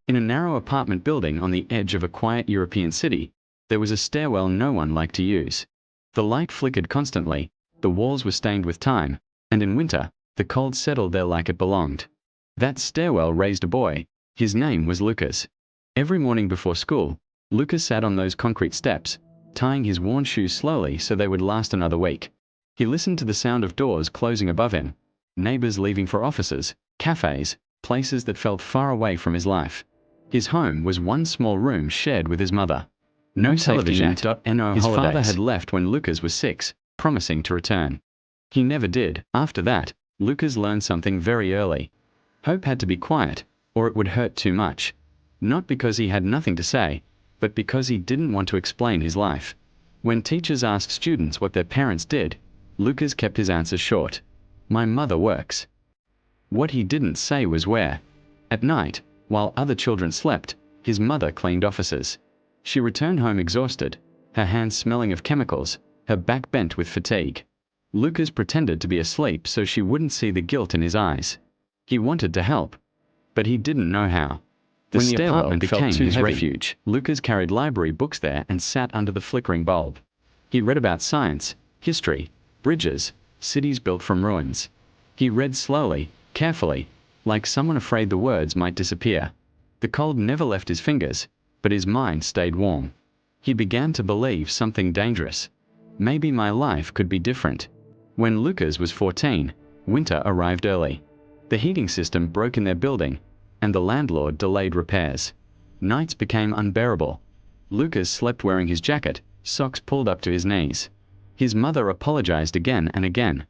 In a narrow apartment building on the edge of a quiet European city, there was a stairwell no one liked to use. The light flickered constantly, the walls were stained with time, and in winter, the cold settled there like it belonged. That stairwell raised a boy. His name was Lucas. Every morning before school, Lucas sat on those concrete steps, tying his worn shoes slowly so they would last another week. He listened to the sound of doors closing above him, neighbors leaving for offices, cafes, places that felt far away from his life. His home was one small room shared with his mother. No television, his father had left when Lucas was 6, promising to return. He never did. After that, Lucas learned something very early. Hope had to be quiet, or it would hurt too much. Not because he had nothing to say, but because he didn't want to explain his life. When teachers asked students what their parents did, Lucas kept his answers short. My mother works. What he didn't say was where. At night, while other children slept, his mother cleaned offices. She returned home exhausted, her hands smelling of chemicals, her back bent with fatigue. Lucas pretended to be asleep so she wouldn't see the guilt in his eyes. He wanted to help, but he didn't know how. When the apartment became his refuge, Lucas carried library books there and sat under the flickering bulb. He read about science, history, bridges, cities built from ruins. He read slowly, carefully, like someone afraid the words might disappear. The cold never left his fingers, but his mind stayed warm. He began to believe something dangerous. Maybe my life could be different. When Lucas was 14, winter arrived early. The heating system broke in their building, and the landlord delayed repairs. Nights became unbearable. Lucas slept wearing his jacket, socks pulled up to his knees. His mother apologized again and again.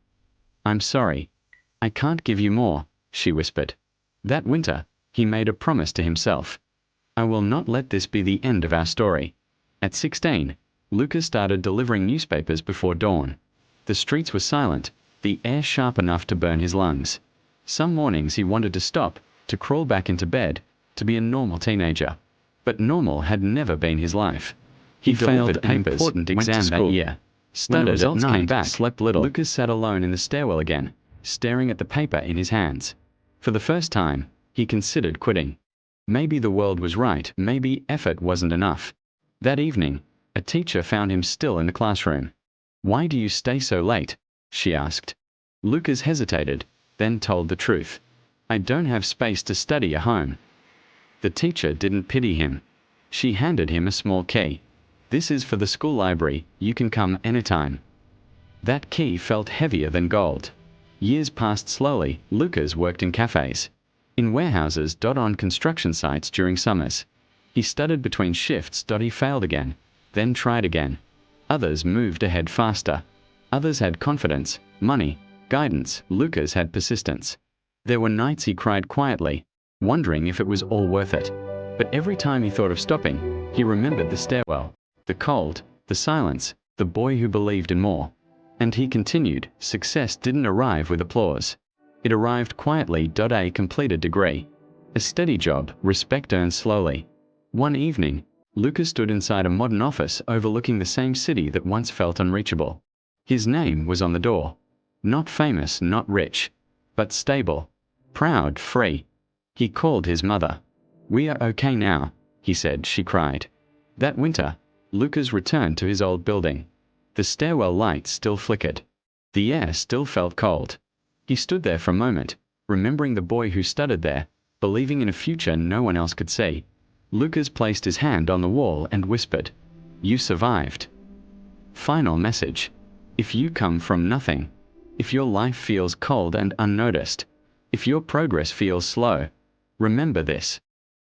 I'm sorry. I can't give you more, she whispered. That winter, he made a promise to himself. I will not let this be the end of our story. At 16, Lucas started delivering newspapers before dawn. The streets were silent, the air sharp enough to burn his lungs. Some mornings he wanted to stop, to crawl back into bed, to be a normal teenager. But normal had never been his life. He failed an important exam that year. Stuttered at night, slept little. Lucas sat alone in the stairwell again, staring at the paper in his hands. For the first time, he considered quitting. Maybe the world was right, maybe effort wasn't enough. That evening, a teacher found him still in the classroom. Why do you stay so late? She asked. Lucas hesitated, then told the truth. I don't have space to study at home. The teacher didn't pity him. She handed him a small key. This is for the school library, you can come anytime. That key felt heavier than gold. Years passed slowly. Lucas worked in cafes, in warehouses, on construction sites during summers. He studied between shifts. He failed again, then tried again. Others moved ahead faster. Others had confidence, money, guidance. Lucas had persistence. There were nights he cried quietly, wondering if it was all worth it. But every time he thought of stopping, he remembered the stairwell, the cold, the silence, the boy who believed in more. And he continued. Success didn't arrive with applause. It arrived quietly. A completed degree, a steady job, respect earned slowly. One evening, Lucas stood inside a modern office overlooking the same city that once felt unreachable. His name was on the door. Not famous, not rich, but stable, proud, free. He called his mother. We are okay now, he said. She cried. That winter, Lucas returned to his old building. The stairwell lights still flickered. The air still felt cold. He stood there for a moment, remembering the boy who studied there, believing in a future no one else could see. Lucas placed his hand on the wall and whispered, You survived. Final message. If you come from nothing, if your life feels cold and unnoticed, if your progress feels slow, remember this.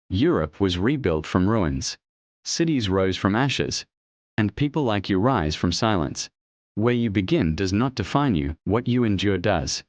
Europe was rebuilt from ruins. Cities rose from ashes. And people like you rise from silence. Where you begin does not define you, what you endure does.